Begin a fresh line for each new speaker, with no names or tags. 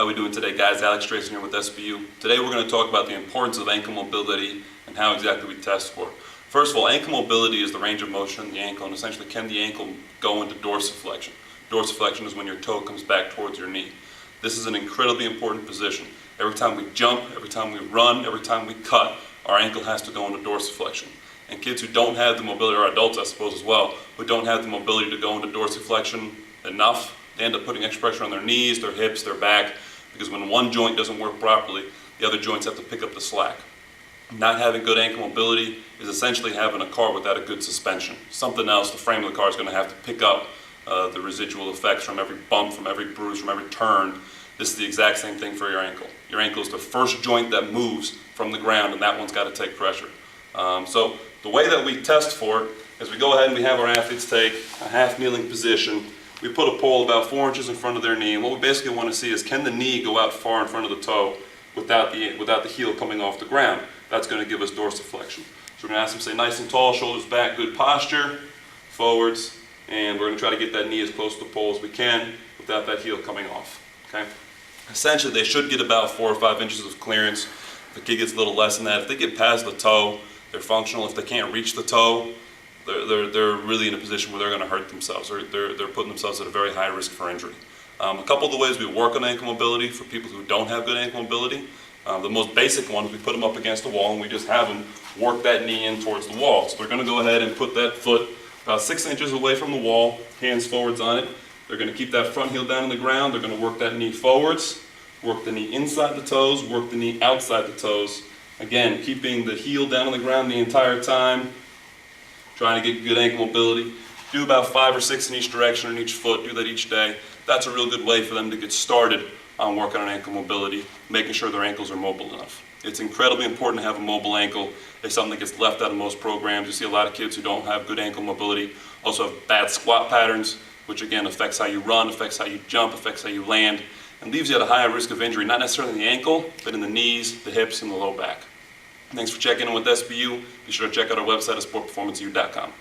How are we doing today, guys? Alex Tracer here with SPU. Today we're going to talk about the importance of ankle mobility and how exactly we test for it. First of all, ankle mobility is the range of motion in the ankle, and essentially can the ankle go into dorsiflexion. Dorsiflexion is when your toe comes back towards your knee. This is an incredibly important position. Every time we jump, every time we run, every time we cut, our ankle has to go into dorsiflexion. And kids who don't have the mobility, or adults I suppose as well, who don't have the mobility to go into dorsiflexion enough, they end up putting extra pressure on their knees, their hips, their back, because when one joint doesn't work properly, the other joints have to pick up the slack. Not having good ankle mobility is essentially having a car without a good suspension. Something else, the frame of the car is going to have to pick up the residual effects from every bump, from every bruise, from every turn. This is the exact same thing for your ankle. Your ankle is the first joint that moves from the ground, and that one's got to take pressure. So the way that we test for it is we go ahead and we have our athletes take a half kneeling position. We put a pole about 4 inches in front of their knee, and what we basically want to see is, can the knee go out far in front of the toe without the heel coming off the ground? That's going to give us dorsiflexion. So we're going to ask them to stay nice and tall, shoulders back, good posture, forwards, and we're going to try to get that knee as close to the pole as we can without that heel coming off. Okay? Essentially, they should get about 4 or 5 inches of clearance. If the kid gets a little less than that, if they get past the toe, they're functional. If they can't reach the toe, they're really in a position where they're going to hurt themselves, or they're putting themselves at a very high risk for injury. A couple of the ways we work on ankle mobility for people who don't have good ankle mobility, the most basic one is we put them up against the wall and we just have them work that knee in towards the wall. So they're going to go ahead and put that foot about 6 inches away from the wall, hands forwards on it. They're going to keep that front heel down on the ground. They're going to work that knee forwards, work the knee inside the toes, work the knee outside the toes. Again, keeping the heel down on the ground the entire time, trying to get good ankle mobility. Do about 5 or 6 in each direction on each foot. Do that each day. That's a real good way for them to get started on working on ankle mobility, making sure their ankles are mobile enough. It's incredibly important to have a mobile ankle. It's something that gets left out of most programs. You see a lot of kids who don't have good ankle mobility also have bad squat patterns, which again affects how you run, affects how you jump, affects how you land, and leaves you at a higher risk of injury, not necessarily in the ankle, but in the knees, the hips, and the low back. Thanks for checking in with SPU. Be sure to check out our website at SportPerformanceU.com.